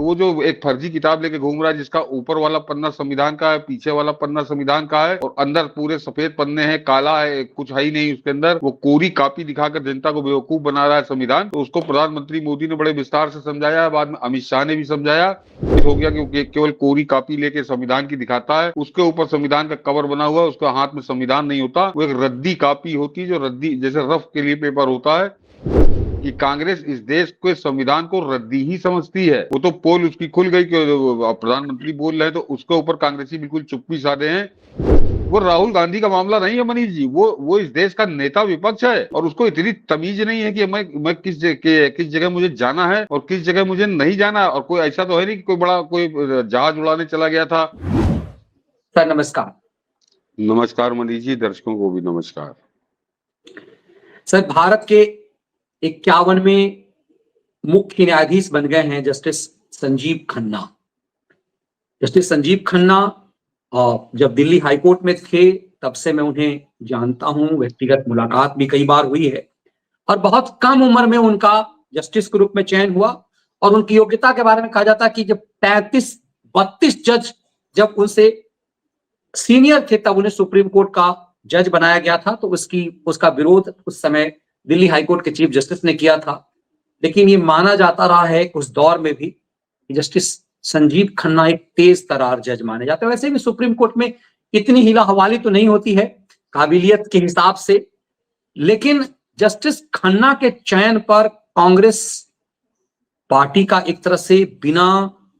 वो जो एक फर्जी किताब लेके घूम रहा है जिसका ऊपर वाला पन्ना संविधान का है, पीछे वाला पन्ना संविधान का है और अंदर पूरे सफेद पन्ने हैं, काला है, कुछ है ही नहीं उसके अंदर, वो कोरी कॉपी दिखाकर जनता को बेवकूफ बना रहा है संविधान। तो उसको प्रधानमंत्री मोदी ने बड़े विस्तार से समझाया है, बाद में अमित शाह ने भी समझाया। हो गया कि केवल कोरी कॉपी लेके संविधान की दिखाता है, उसके ऊपर संविधान का कवर बना हुआ है, उसका हाथ में संविधान नहीं होता, वो एक रद्दी कॉपी होती है, जो रद्दी जैसे रफ के लिए पेपर होता है। कि कांग्रेस इस देश के संविधान को रद्दी ही समझती है। वो तो पोल उसकी खुल गई कि प्रधानमंत्री बोल रहे हैं तो उसके ऊपर कांग्रेसी बिल्कुल चुप्पी साधे हैं। वो राहुल गांधी का मामला नहीं है मनीष जी, वो इस देश का नेता विपक्ष है और उसको इतनी तमीज नहीं है कि मैं किस जगह मुझे जाना है और किस जगह मुझे नहीं जाना है। और कोई ऐसा तो है नहीं कि कोई बड़ा कोई जहाज उड़ाने चला गया था। सर नमस्कार। नमस्कार मनीष जी, दर्शकों को भी नमस्कार। सर भारत के 51वें मुख्य न्यायाधीश बन गए हैं जस्टिस संजीव खन्ना। जस्टिस संजीव खन्ना जब दिल्ली हाईकोर्ट में थे तब से मैं उन्हें जानता हूं, व्यक्तिगत मुलाकात भी कई बार हुई है और बहुत कम उम्र में उनका जस्टिस के रूप में चयन हुआ। और उनकी योग्यता के बारे में कहा जाता है कि जब 32 जज जब उनसे सीनियर थे तब उन्हें सुप्रीम कोर्ट का जज बनाया गया था, तो उसका विरोध उस समय दिल्ली हाईकोर्ट के चीफ जस्टिस ने किया था। लेकिन ये माना जाता रहा है उस दौर में भी कि जस्टिस संजीव खन्ना एक तेज तरार जज माने जाते हैं। वैसे भी सुप्रीम कोर्ट में इतनी हिला हवाली तो नहीं होती है काबिलियत के हिसाब से, लेकिन जस्टिस खन्ना के चयन पर कांग्रेस पार्टी का एक तरह से बिना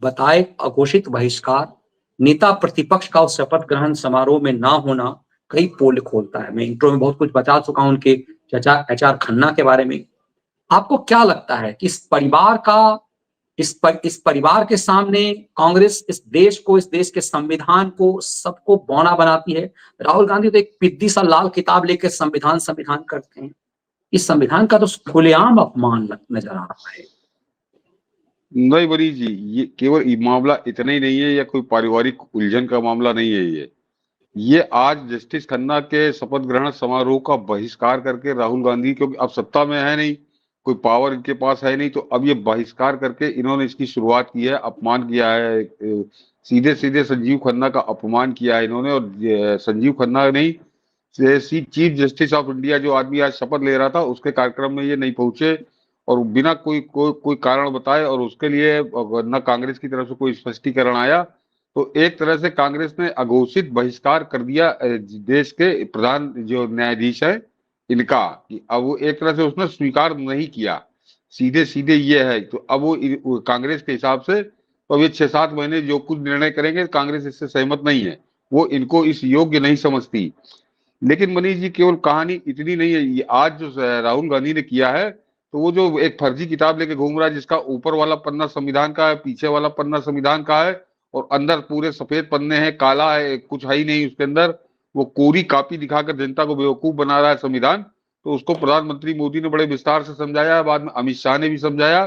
बताए अघोषित बहिष्कार, नेता प्रतिपक्ष का उस शपथ ग्रहण समारोह में ना होना कई पोल खोलता है। मैं इंट्रो में बहुत कुछ बता चुका हूं उनके चाचा एचआर खन्ना के बारे में। आपको क्या लगता है कि इस परिवार के सामने कांग्रेस इस देश के संविधान को सबको बौना बनाती है? राहुल गांधी तो एक पिद्दी सा लाल किताब लेकर संविधान करते हैं। इस संविधान का तो खुलेआम अपमान नजर आ रहा है। नहीं बरी जी, ये केवल मामला इतना ही नहीं है या कोई पारिवारिक उलझन का मामला नहीं है। ये आज जस्टिस खन्ना के शपथ ग्रहण समारोह का बहिष्कार करके राहुल गांधी, क्योंकि अब सत्ता में है नहीं, कोई पावर इनके पास है नहीं, तो अब ये बहिष्कार करके इन्होंने इसकी शुरुआत की है, अपमान किया है, सीधे सीधे संजीव खन्ना का अपमान किया है इन्होंने। और संजीव खन्ना नहीं, चीफ जस्टिस ऑफ इंडिया जो आदमी आज शपथ ले रहा था उसके कार्यक्रम में ये नहीं पहुंचे और बिना कोई कारण बताए, और उसके लिए न कांग्रेस की तरफ से कोई स्पष्टीकरण आया। तो एक तरह से कांग्रेस ने अघोषित बहिष्कार कर दिया देश के प्रधान जो न्यायाधीश है इनका, कि अब वो एक तरह से उसने स्वीकार नहीं किया, सीधे सीधे ये है। तो अब वो कांग्रेस के हिसाब से तो अब ये 6-7 महीने जो कुछ निर्णय करेंगे कांग्रेस इससे सहमत नहीं है, वो इनको इस योग्य नहीं समझती। लेकिन मनीष जी केवल कहानी इतनी नहीं है, ये आज जो राहुल गांधी ने किया है, तो वो जो एक फर्जी किताब लेके घूम रहा है जिसका ऊपर वाला पन्ना संविधान का है, पीछे वाला पन्ना संविधान का है और अंदर पूरे सफेद पन्ने हैं, काला है, कुछ है ही नहीं उसके अंदर, वो कोरी कॉपी दिखाकर जनता को बेवकूफ बना रहा है संविधान। तो उसको प्रधानमंत्री मोदी ने बड़े विस्तार से समझाया, बाद में अमित शाह ने भी समझाया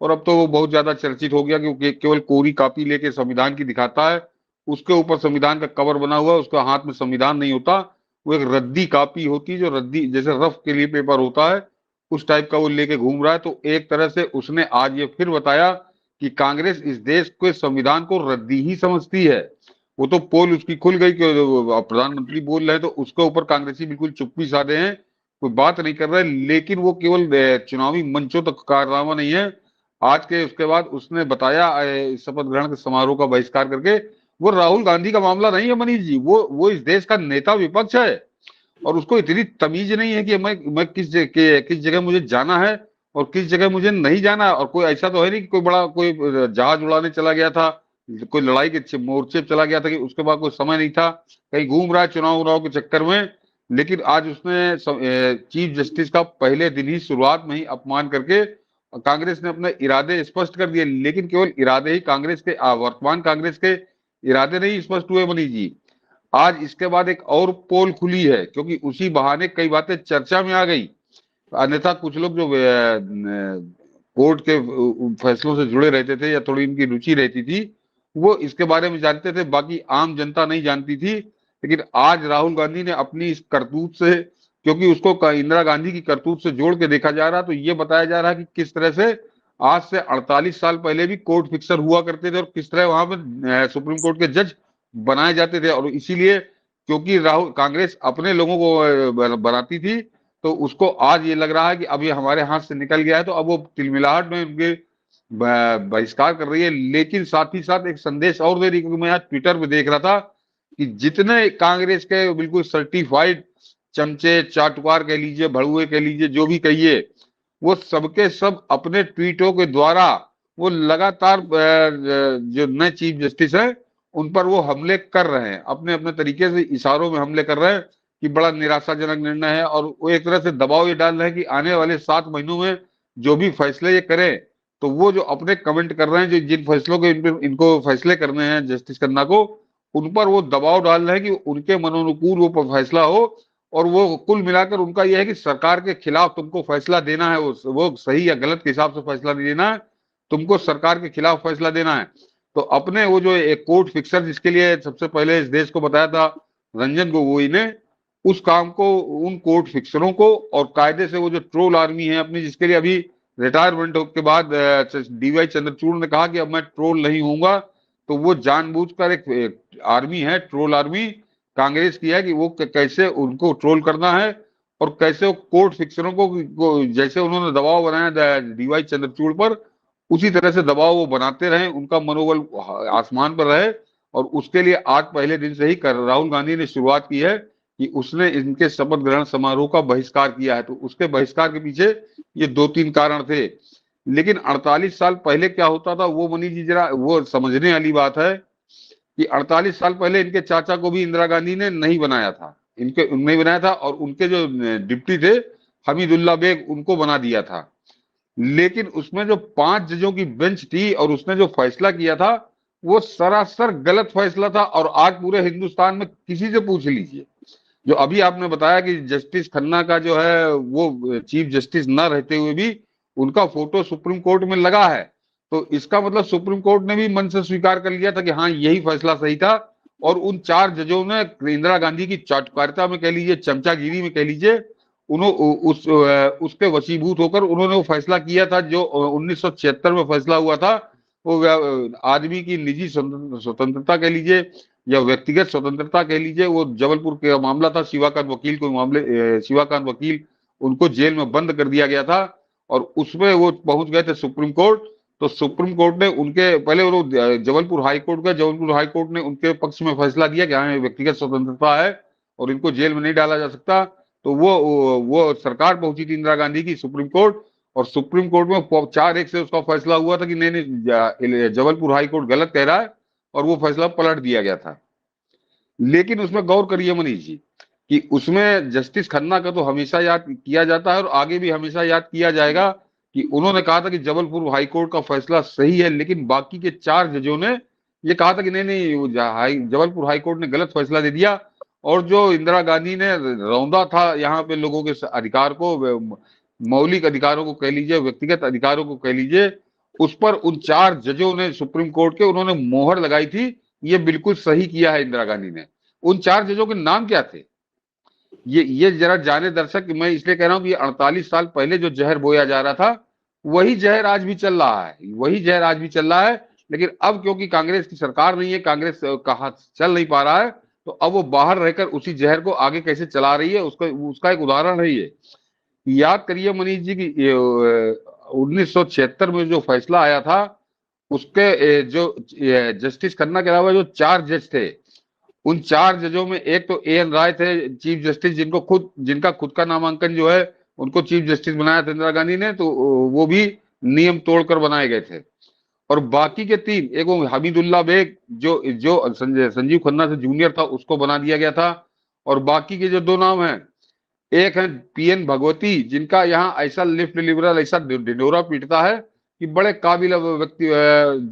और अब तो वो बहुत ज्यादा चर्चित हो गया क्योंकि केवल कोरी कॉपी लेके संविधान की दिखाता है, उसके ऊपर संविधान का कवर बना हुआ है, उसका हाथ में संविधान नहीं होता, वो एक रद्दी कॉपी होती है, जो रद्दी जैसे रफ के लिए पेपर होता है उस टाइप का वो लेके घूम रहा है। तो एक तरह से उसने आज ये फिर बताया कि कांग्रेस इस देश के संविधान को रद्दी ही समझती है। वो तो पोल उसकी खुल गई कि प्रधानमंत्री बोल रहे हैं तो उसके ऊपर कांग्रेसी बिल्कुल चुप्पी साधे हैं, कोई बात नहीं कर रहे। लेकिन वो केवल चुनावी मंचों तक कारनामा नहीं है, आज के उसके बाद उसने बताया शपथ ग्रहण के समारोह का बहिष्कार करके, वो राहुल गांधी का मामला नहीं है मनीष जी, वो इस देश का नेता विपक्ष है और उसको इतनी तमीज नहीं है कि मैं किस जगह मुझे जाना है और किस जगह मुझे नहीं जाना है। और कोई ऐसा तो है नहीं कि कोई बड़ा कोई जहाज उड़ाने चला गया था, कोई लड़ाई के मोर्चे पे चला गया था कि उसके बाद कोई समय नहीं था, कहीं घूम रहा है चुनाव के चक्कर में। लेकिन आज उसने चीफ जस्टिस का पहले दिन ही शुरुआत में ही अपमान करके कांग्रेस ने अपने इरादे स्पष्ट कर दिए। लेकिन केवल इरादे ही कांग्रेस के वर्तमान कांग्रेस के इरादे नहीं स्पष्ट हुए मनीष जी, आज इसके बाद एक और पोल खुली है क्योंकि उसी बहाने कई बातें चर्चा में आ गई। अन्यथा कुछ लोग जो कोर्ट के फैसलों से जुड़े रहते थे या थोड़ी इनकी रुचि रहती थी वो इसके बारे में जानते थे, बाकी आम जनता नहीं जानती थी। लेकिन आज राहुल गांधी ने अपनी इस करतूत से, क्योंकि उसको इंदिरा गांधी की करतूत से जोड़ के देखा जा रहा, तो ये बताया जा रहा है कि किस तरह से आज से 48 साल पहले भी कोर्ट फिक्सर हुआ करते थे और किस तरह वहां पर सुप्रीम कोर्ट के जज बनाए जाते थे। और इसीलिए क्योंकि राहुल कांग्रेस अपने लोगों को बनाती थी, तो उसको आज ये लग रहा है कि अब ये हमारे हाथ से निकल गया है, तो अब वो तिलमिलाहट में उनके बहिष्कार कर रही है। लेकिन साथ ही साथ एक संदेश और दे रही है, क्योंकि मैं आज ट्विटर पे देख रहा था कि जितने कांग्रेस के बिल्कुल सर्टिफाइड चमचे, चाटुकार कह लीजिए, भड़ुए कह लीजिए, जो भी कहिए, वो सबके सब अपने ट्वीटों के द्वारा वो लगातार जो नए चीफ जस्टिस है उन पर वो हमले कर रहे हैं, अपने अपने तरीके से इशारों में हमले कर रहे हैं कि बड़ा निराशाजनक निर्णय है। और वो एक तरह से दबाव ये डाल रहे हैं कि आने वाले 7 महीनों में जो भी फैसले ये करें, तो वो जो अपने कमेंट कर रहे हैं, जो जिन फैसलों के इनको फैसले करने हैं जस्टिस खन्ना को, उन पर वो दबाव डाल रहे हैं कि उनके मनोनुकूल वो फैसला हो। और वो कुल मिलाकर उनका यह है कि सरकार के खिलाफ तुमको फैसला देना है, वो सही या गलत के हिसाब से फैसला नहीं देना है, तुमको सरकार के खिलाफ फैसला देना है। तो अपने वो जो एक कोर्ट फिक्सर जिसके लिए सबसे पहले इस देश को बताया था रंजन गोगोई ने, उस काम को, उन कोर्ट फिक्सरों को, और कायदे से वो जो ट्रोल आर्मी है अपनी, जिसके लिए अभी रिटायरमेंट के बाद डीवाई चंद्रचूड़ ने कहा कि अब मैं ट्रोल नहीं होऊंगा, तो वो जानबूझकर एक आर्मी है, ट्रोल आर्मी कांग्रेस की है, कि वो कैसे उनको ट्रोल करना है और कैसे वो कोर्ट फिक्सरों को जैसे उन्होंने दबाव बनाया डीवाई चंद्रचूड़ पर, उसी तरह से दबाव वो बनाते रहे, उनका मनोबल आसमान पर रहे। और उसके लिए आज पहले दिन से ही राहुल गांधी ने शुरुआत की है कि उसने इनके शपथ ग्रहण समारोह का बहिष्कार किया है। तो उसके बहिष्कार के पीछे ये 2-3 कारण थे। लेकिन 48 साल पहले क्या होता था वो मनीष जी जरा वो समझने वाली बात है कि 48 साल पहले इनके चाचा को भी इंदिरा गांधी ने नहीं बनाया था, इनके नहीं बनाया था, और उनके जो डिप्टी थे हमीदुल्ला बेग, उनको बना दिया था। लेकिन उसमें जो 5 जजों की बेंच थी और उसने जो फैसला किया था वो सरासर गलत फैसला था। और आज पूरे हिंदुस्तान में किसी से पूछ लीजिए, जो अभी आपने बताया कि जस्टिस खन्ना का जो है वो चीफ जस्टिस न रहते हुए भी उनका फोटो सुप्रीम कोर्ट में लगा है, तो इसका मतलब सुप्रीम कोर्ट ने भी मन से स्वीकार कर लिया था कि हाँ यही फैसला सही था। और उन 4 जजों ने इंदिरा गांधी की चाटुकारिता में कह लीजिए, चमचागिरी में कह लीजिए, उसके वशीभूत होकर उन्होंने वो फैसला किया था जो 1976 में फैसला हुआ था। वो आदमी की निजी स्वतंत्रता कह लीजिए या व्यक्तिगत स्वतंत्रता कह लीजिए, वो जबलपुर का मामला था, शिवाकांत वकील को मामले, शिवाकांत वकील उनको जेल में बंद कर दिया गया था और उसमें वो पहुंच गए थे सुप्रीम कोर्ट। तो सुप्रीम कोर्ट ने उनके पहले वो जबलपुर हाई कोर्ट गए, जबलपुर हाई कोर्ट ने उनके पक्ष में फैसला दिया कि हाँ व्यक्तिगत स्वतंत्रता है और इनको जेल में नहीं डाला जा सकता। तो वो सरकार पहुंची थी इंदिरा गांधी की सुप्रीम कोर्ट, और सुप्रीम कोर्ट में 4-1 से उसका फैसला हुआ था कि नहीं नहीं जबलपुर हाई कोर्ट गलत कह रहा है, और वो फैसला पलट दिया गया था। लेकिन उसमें गौर करिए मनीष जी कि उसमें जस्टिस खन्ना का तो हमेशा याद किया जाता है और आगे भी हमेशा याद किया जाएगा कि उन्होंने कहा था कि जबलपुर हाई कोर्ट का फैसला सही है, लेकिन बाकी के 4 जजों ने ये कहा था कि नहीं नहीं जबलपुर हाई कोर्ट ने गलत फैसला दे दिया। और जो इंदिरा गांधी ने रौंदा था यहाँ पे लोगों के अधिकार को, मौलिक अधिकारों को कह लीजिए, व्यक्तिगत अधिकारों को कह लीजिए, उस पर उन 4 जजों ने सुप्रीम कोर्ट के उन्होंने मोहर लगाई थी। ये बिल्कुल सही किया है इंदिरा गांधी ने। उन 4 जजों के नाम क्या थे ये जरा जाने दर्शक, मैं इसलिए कह रहा हूं कि 48 साल पहले जो जहर बोया जा रहा था वही जहर आज भी चल रहा है, वही जहर आज भी चल रहा है। लेकिन अब क्योंकि कांग्रेस की सरकार नहीं है, कांग्रेस का हाथ चल नहीं पा रहा है, तो अब वो बाहर रहकर उसी जहर को आगे कैसे चला रही है उसका एक उदाहरण है ये। याद करिए मनीष जी की 1976 में जो फैसला आया था उसके जो जस्टिस खन्ना के अलावा जो 4 जज थे, उन 4 जजों में एक तो एएन राय थे चीफ जस्टिस, जिनका खुद का नामांकन जो है उनको चीफ जस्टिस बनाया था इंदिरा गांधी ने, तो वो भी नियम तोड़कर बनाए गए थे। और बाकी के 3, एक वो हमीदुल्ला बेग जो जो संजीव खन्ना से जूनियर था, उसको बना दिया गया था। और बाकी के जो 2 नाम हैं, एक है पीएन भगवती, जिनका यहाँ ऐसा लिफ्ट लिबरल ऐसा ढिंडोरा पीटता है कि बड़े काबिल व्यक्ति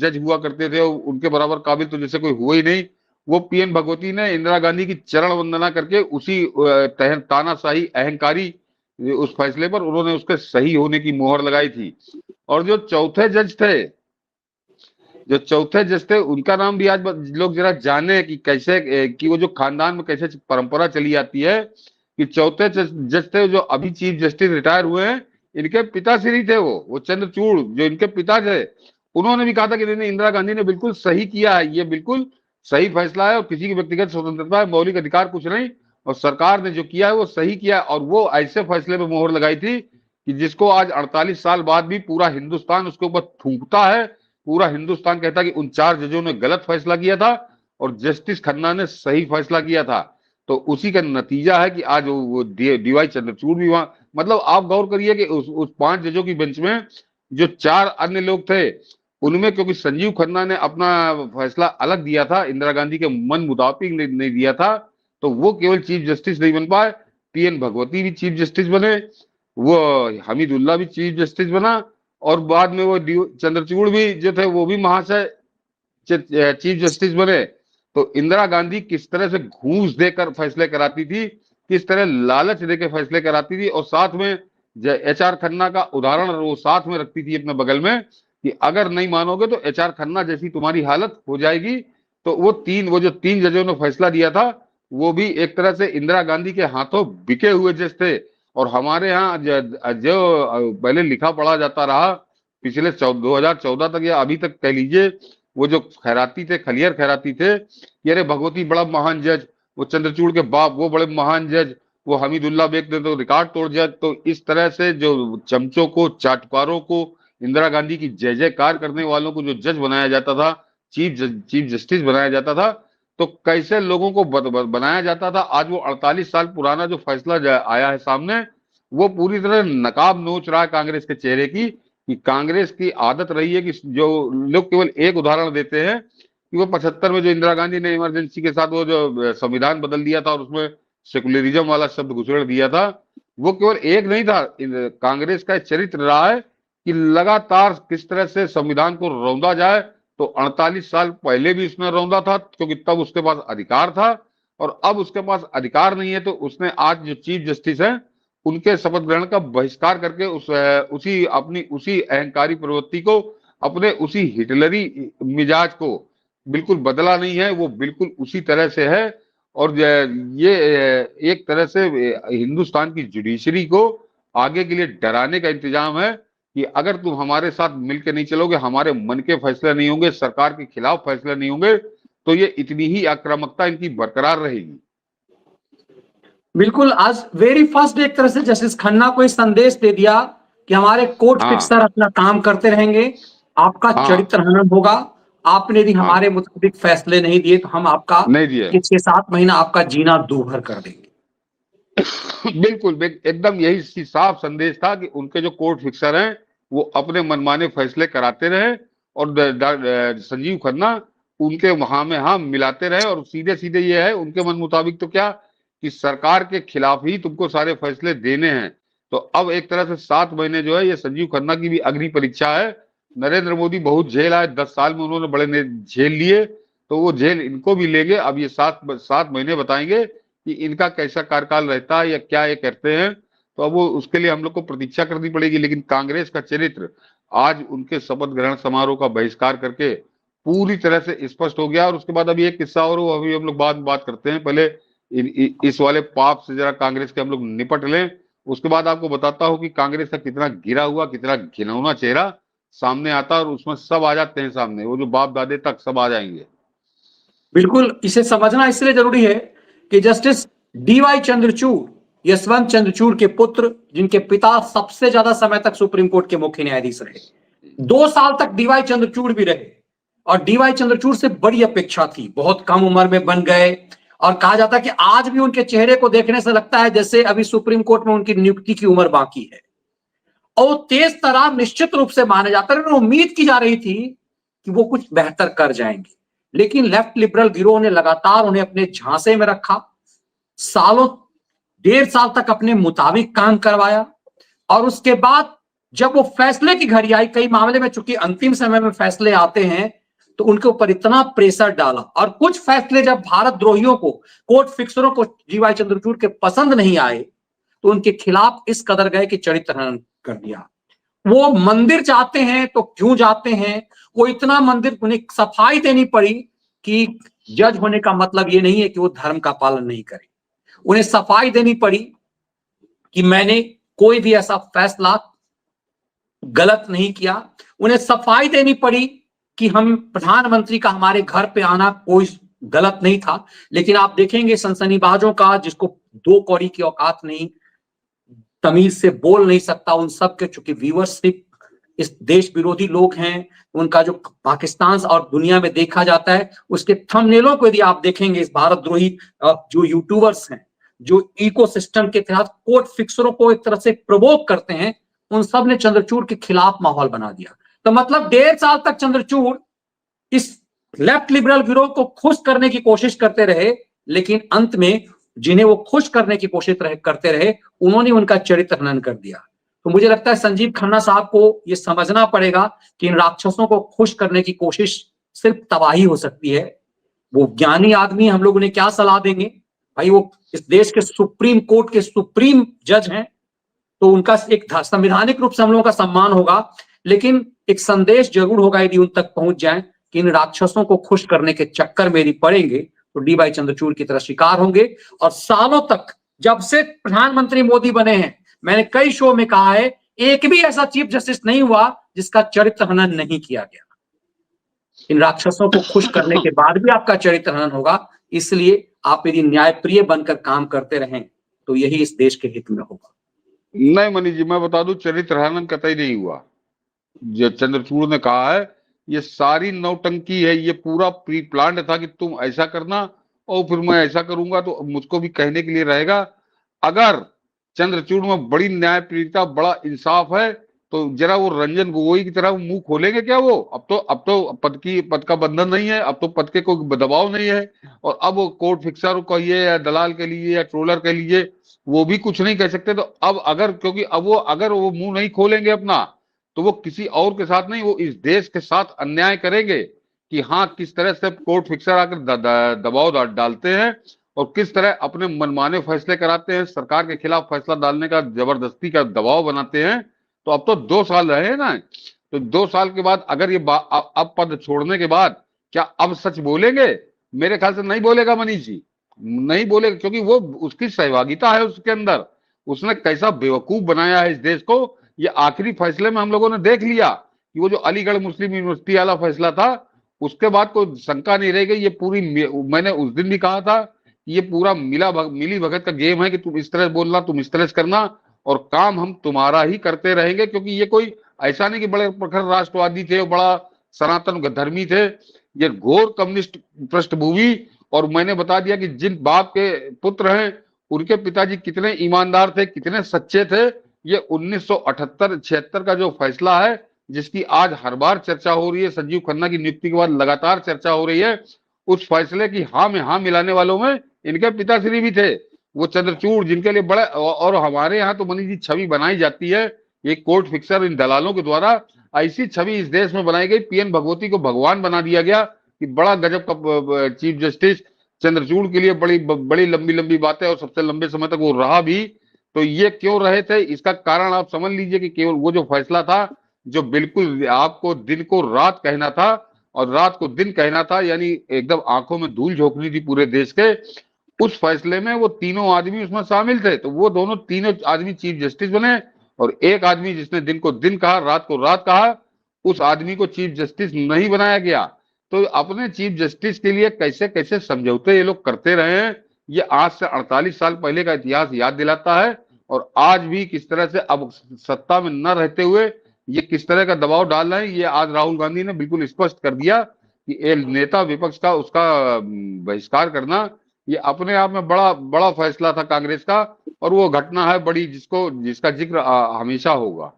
जज हुआ करते थे, उनके बराबर काबिल तो जैसे कोई हुआ ही नहीं। वो पीएन भगवती ने इंदिरा गांधी की चरण वंदना करके उसी तानाशाही अहंकारी उस फैसले पर उन्होंने उसके सही होने की मोहर लगाई थी। और जो चौथे जज थे उनका नाम भी आज लोग जरा जाने कि कैसे कि वो जो खानदान में कैसे परंपरा चली आती है कि चौथे जज थे जो अभी चीफ जस्टिस रिटायर हुए हैं, इनके पिताश्री थे, वो चंद्रचूड़ जो इनके पिता थे, उन्होंने भी कहा था कि नहीं, इंदिरा गांधी ने बिल्कुल सही किया है, ये बिल्कुल सही फैसला है और किसी की व्यक्तिगत स्वतंत्रता है, मौलिक अधिकार कुछ नहीं, और सरकार ने जो किया है वो सही किया है। और वो ऐसे फैसले पे मोहर लगाई थी कि जिसको आज 48 साल बाद भी पूरा हिंदुस्तान उसके ऊपर थूकता है। पूरा हिंदुस्तान कहता है कि उन 4 जजों ने गलत फैसला किया था और जस्टिस खन्ना ने सही फैसला किया था। तो उसी का नतीजा है कि आज वो डीवाई चंद्रचूड़ भी वहां, मतलब आप गौर करिए कि उस 5 जजों की बेंच में जो 4 अन्य लोग थे, उनमें क्योंकि संजीव खन्ना ने अपना फैसला अलग दिया था, इंदिरा गांधी के मन मुताबिक नहीं दिया था, तो वो केवल चीफ जस्टिस नहीं बन पाए। पीएन भगवती भी चीफ जस्टिस बने, वो हमीदुल्ला भी चीफ जस्टिस बना, और बाद में वो चंद्रचूड़ भी जो थे वो भी महाशय चीफ जस्टिस बने। तो इंदिरा गांधी किस तरह से घूस देकर फैसले कराती थी, किस तरह लालच देकर फैसले कराती थी, और साथ में एचआर खन्ना का उदाहरण वो साथ में रखती थी अपने बगल में कि अगर नहीं मानोगे तो एचआर खन्ना जैसी तुम्हारी हालत हो जाएगी। तो वो जो 3 जजों ने फैसला दिया था, वो भी एक तरह से इंदिरा गांधी के हाथों बिके हुए जज थे। और हमारे यहाँ जो पहले लिखा पढ़ा जाता रहा पिछले 2014 तक या अभी तक कह लीजिए, वो जो खैराती थे, खलियर खैराती थे, ये अरे भगवती बड़ा महान जज, वो चंद्रचूड़ के बाप वो बड़े महान जज, वो हमीदुल्ला बेग ने तो रिकॉर्ड तोड़ जज। तो इस तरह से जो चमचों को, चाटुकारों को, इंदिरा गांधी की जय जयकार करने वालों को जो जज बनाया जाता था, चीफ जस्टिस बनाया जाता था, तो कैसे लोगों को बनाया जाता था। आज वो 48 साल पुराना जो फैसला आया है सामने, वो पूरी तरह नकाब नोच रहा है कांग्रेस के चेहरे की। कि कांग्रेस की आदत रही है कि जो लोग केवल एक उदाहरण देते हैं कि वो 75 में जो इंदिरा गांधी ने इमरजेंसी के साथ वो जो संविधान बदल दिया था और उसमें सेकुलरिज्म वाला शब्द घुसेड़ दिया था, वो केवल एक नहीं था। कांग्रेस का चरित्र रहा है कि लगातार किस तरह से संविधान को रौंदा जाए। तो 48 साल पहले भी उसने रौंदा था क्योंकि तब उसके पास अधिकार था, और अब उसके पास अधिकार नहीं है तो उसने आज जो चीफ जस्टिस है उनके शपथ ग्रहण का बहिष्कार करके उसी अहंकारी प्रवृत्ति को, अपने उसी हिटलरी मिजाज को बिल्कुल बदला नहीं है, वो बिल्कुल उसी तरह से है। और ये एक तरह से हिंदुस्तान की जुडिशरी को आगे के लिए डराने का इंतजाम है कि अगर तुम हमारे साथ मिलकर नहीं चलोगे, हमारे मन के फैसले नहीं होंगे, सरकार के खिलाफ फैसले नहीं होंगे, तो ये इतनी ही आक्रामकता इनकी बरकरार रहेगी। बिल्कुल, आज वेरी फर्स्ट डे एक तरह से जस्टिस खन्ना को इस संदेश दे दिया कि हमारे कोर्ट फिक्सर अपना काम करते रहेंगे, आपका चरित्र हनन होगा, आपने यदि हमारे मुताबिक फैसले नहीं दिए तो हम आपका नहीं दिए 6-7 महीना आपका जीना दूभर कर देंगे। बिल्कुल एकदम यही साफ संदेश था कि उनके जो कोर्ट फिक्सर हैं वो अपने मनमाने फैसले कराते रहे, और संजीव खन्ना उनके वहां में हाँ मिलाते रहे, और सीधे सीधे ये है उनके मन मुताबिक तो क्या कि सरकार के खिलाफ ही तुमको सारे फैसले देने हैं। तो अब एक तरह से 7 महीने जो है ये संजीव खन्ना की भी अग्नि परीक्षा है। नरेंद्र मोदी बहुत झेल आए, 10 साल में उन्होंने बड़े झेल लिए, तो वो झेल इनको भी लेंगे। अब ये 7 महीने बताएंगे कि इनका कैसा कार्यकाल रहता है या क्या ये करते हैं। तो अब वो उसके लिए हम लोग को प्रतीक्षा करनी पड़ेगी। लेकिन कांग्रेस का चरित्र आज उनके शपथ ग्रहण समारोह का बहिष्कार करके पूरी तरह से स्पष्ट हो गया। और उसके बाद अभी एक किस्सा और अभी हम लोग बाद में बात करते हैं, पहले इस वाले पाप से जरा कांग्रेस के हम लोग निपट लें, उसके बाद आपको बताता हूं कि कांग्रेस का कितना गिरा हुआ, कितना घिनौना चेहरा सामने आता है, और उसमें सब आ जाते हैं सामने, वो जो बाप दादे तक सब आ जाएंगे। बिल्कुल, इसे समझना इसलिए जरूरी है कि जस्टिस डीवाई चंद्रचूड़, यशवंत चंद्रचूड़ के पुत्र, जिनके पिता सबसे ज्यादा समय तक सुप्रीम कोर्ट के मुख्य न्यायाधीश रहे, 2 साल तक डीवाई चंद्रचूड़ भी रहे, और डीवाई चंद्रचूड़ से बड़ी अपेक्षा थी, बहुत कम उम्र में बन गए, और कहा जाता है कि आज भी उनके चेहरे को देखने से लगता है जैसे अभी सुप्रीम कोर्ट में उनकी नियुक्ति की उम्र बाकी है। और तेज तरार निश्चित रूप से माने जाते हैं, उम्मीद की जा रही थी कि वो कुछ बेहतर कर जाएंगे, लेकिन लेफ्ट लिबरल गिरोह ने लगातार उन्हें अपने झांसे में रखा, सालों 1.5 साल तक अपने मुताबिक काम करवाया, और उसके बाद जब वो फैसले की घड़ी आई, कई मामले में चूंकि अंतिम समय में फैसले आते हैं, तो उनके ऊपर इतना प्रेशर डाला, और कुछ फैसले जब भारत द्रोहियों को, कोर्ट फिक्सरों को डीवाई चंद्रचूड़ के पसंद नहीं आए, तो उनके खिलाफ इस कदर गए कि चरित्र हनन कर दिया। वो मंदिर जाते हैं तो क्यों जाते हैं, वो इतना मंदिर, उन्हें सफाई देनी पड़ी कि जज होने का मतलब ये नहीं है कि वो धर्म का पालन नहीं करे, उन्हें सफाई देनी पड़ी कि मैंने कोई भी ऐसा फैसला गलत नहीं किया। उन्हें सफाई देनी पड़ी कि हम प्रधानमंत्री का हमारे घर पे आना कोई गलत नहीं था। लेकिन आप देखेंगे सनसनीबाजों का, जिसको दो कौड़ी की औकात नहीं, तमीज से बोल नहीं सकता, उन सब के चूंकि व्यूअरशिप इस देश विरोधी लोग हैं, उनका जो पाकिस्तान और दुनिया में देखा जाता है, उसके थंबनेलों को यदि आप देखेंगे, इस भारतद्रोही जो यूट्यूबर्स हैं, जो इकोसिस्टम के तहत कोर्ट फिक्सरों को एक तरह से प्रवोक करते हैं, उन सब ने चंद्रचूड़ के खिलाफ माहौल बना दिया। तो मतलब 1.5 साल तक चंद्रचूड़ इस लेफ्ट लिबरल गिरोह को खुश करने की कोशिश करते रहे, लेकिन अंत में जिन्हें वो खुश करने की कोशिश करते रहे, उन्होंने उनका चरित्र हनन कर दिया। तो मुझे लगता है संजीव खन्ना साहब को ये समझना पड़ेगा कि इन राक्षसों को खुश करने की कोशिश सिर्फ तबाही हो सकती है। वो ज्ञानी आदमी, हम लोग उन्हें क्या सलाह देंगे भाई? वो इस देश के सुप्रीम कोर्ट के सुप्रीम जज हैं, तो उनका एक संवैधानिक रूप से हम लोगों का सम्मान होगा, लेकिन एक संदेश जरूर होगा यदि उन तक पहुंच जाए कि इन राक्षसों को खुश करने के चक्कर में यदि पड़ेंगे तो डी वाई चंद्रचूड़ की तरह शिकार होंगे। और सालों तक, जब से प्रधानमंत्री मोदी बने हैं, मैंने कई शो में कहा है, एक भी ऐसा चीफ जस्टिस नहीं हुआ जिसका चरित्र हनन नहीं किया गया। इन राक्षसों को खुश करने के बाद भी आपका चरित्र हनन होगा, इसलिए आप यदि न्यायप्रिय बनकर काम करते रहें तो यही इस देश के हित में होगा। नहीं मनीष जी, मैं बता दूं, चरित्र हनन कतई नहीं हुआ। जो चंद्रचूड़ ने कहा है, ये सारी नौटंकी है, ये पूरा प्री प्लान्ड था कि तुम ऐसा करना और फिर मैं ऐसा करूंगा तो मुझको भी कहने के लिए रहेगा। अगर चंद्रचूड़ में बड़ी न्यायप्रियता, बड़ा इंसाफ है, तो जरा वो रंजन गोगोई की तरह मुंह खोलेंगे क्या वो? अब तो पद का बंधन नहीं है, अब तो पद के कोई दबाव नहीं है, और अब वो कोर्ट फिक्सर कहिए या दलाल के लिए या ट्रोलर के लिए, वो भी कुछ नहीं कह सकते। तो अब अगर, क्योंकि अब वो अगर वो मुंह नहीं खोलेंगे अपना, तो वो किसी और के साथ नहीं, वो इस देश के साथ अन्याय करेंगे कि हाँ, किस तरह से कोर्ट फिक्सर आकर दबाव डालते हैं और किस तरह अपने मनमाने फैसले कराते हैं, सरकार के खिलाफ फैसला डालने का जबरदस्ती का दबाव बनाते हैं। तो अब तो 2 साल रहे ना, तो 2 साल के बाद अगर ये अब पद छोड़ने के बाद क्या अब सच बोलेंगे? मेरे ख्याल से नहीं बोलेगा मनीष जी, नहीं बोलेगा, क्योंकि वो उसकी सहभागिता है उसके अंदर। उसने कैसा बेवकूफ बनाया है इस देश को, ये आखिरी फैसले में हम लोगों ने देख लिया कि वो जो अलीगढ़ मुस्लिम यूनिवर्सिटी वाला फैसला था, उसके बाद कोई शंका नहीं रह गई। ये पूरी, मैंने उस दिन भी कहा था, ये पूरा मिली भगत का गेम है कि तुम इस तरह बोलना, तुम इस तरह करना, और काम हम तुम्हारा ही करते रहेंगे। क्योंकि ये कोई ऐसा नहीं कि बड़े प्रखर राष्ट्रवादी थे, बड़ा सनातन धर्मी थे, ये घोर कम्युनिस्ट पृष्ठभूमि। और मैंने बता दिया कि जिन बाप के पुत्र हैं, उनके पिताजी कितने ईमानदार थे, कितने सच्चे थे। ये 1978-76 का जो फैसला है, जिसकी आज हर बार चर्चा हो रही है, संजीव खन्ना की नियुक्ति के बाद लगातार चर्चा हो रही है, उस फैसले की हाँ में हाँ मिलाने वालों में इनके पिताश्री भी थे, वो चंद्रचूड़, जिनके लिए बड़ा, और हमारे यहाँ तो मनीष जी छवि बनाई जाती है, ये कोर्ट फिक्सर इन दलालों के द्वारा ऐसी छवि इस देश में बनाई गई, पीएन भगवती को भगवान बना दिया गया कि बड़ा गजब का चीफ जस्टिस। चंद्रचूड़ के लिए बड़ी बड़ी लंबी लंबी बातें, और सबसे लंबे समय तक वो रहा भी। तो ये क्यों रहे थे, इसका कारण आप समझ लीजिए कि केवल वो जो फैसला था, जो बिल्कुल आपको दिन को रात कहना था और रात को दिन कहना था, यानी एकदम आंखों में धूल झोंकनी थी पूरे देश के, उस फैसले में वो तीनों आदमी उसमें शामिल थे। तो वो दोनों तीनों आदमी चीफ जस्टिस बने, और एक आदमी जिसने दिन को दिन कहा, रात को रात कहा, उस आदमी को चीफ जस्टिस नहीं बनाया गया। तो अपने चीफ जस्टिस के लिए कैसे कैसे समझौते ये लोग करते रहे हैं, ये आज से 48 साल पहले का इतिहास याद दिलाता है। और आज भी किस तरह से अब सत्ता में न रहते हुए ये किस तरह का दबाव डाल रहे हैं, ये आज राहुल गांधी ने बिल्कुल स्पष्ट कर दिया कि एक नेता विपक्ष का उसका बहिष्कार करना, ये अपने आप में बड़ा बड़ा फैसला था कांग्रेस का, और वो घटना है बड़ी जिसका जिक्र हमेशा होगा।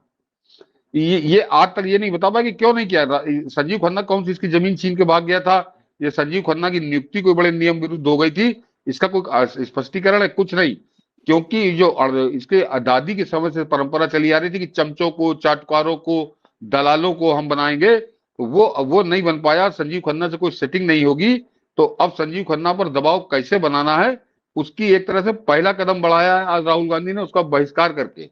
ये आज तक ये नहीं बता पाया कि क्यों नहीं किया। संजीव खन्ना कौन सी इसकी जमीन छीन के भाग गया था, ये संजीव खन्ना की नियुक्ति कोई बड़े नियम विरुद्ध हो गई थी, इसका कोई स्पष्टीकरण है? कुछ नहीं। क्योंकि जो इसके दादी के समय से परंपरा चली आ रही थी कि चमचों को, चाटुकारों को, दलालों को हम बनाएंगे, तो वो नहीं बन पाया। संजीव खन्ना से कोई सेटिंग नहीं होगी, तो अब संजीव खन्ना पर दबाव कैसे बनाना है, उसकी एक तरह से पहला कदम बढ़ाया है आज राहुल गांधी ने, उसका बहिष्कार करके।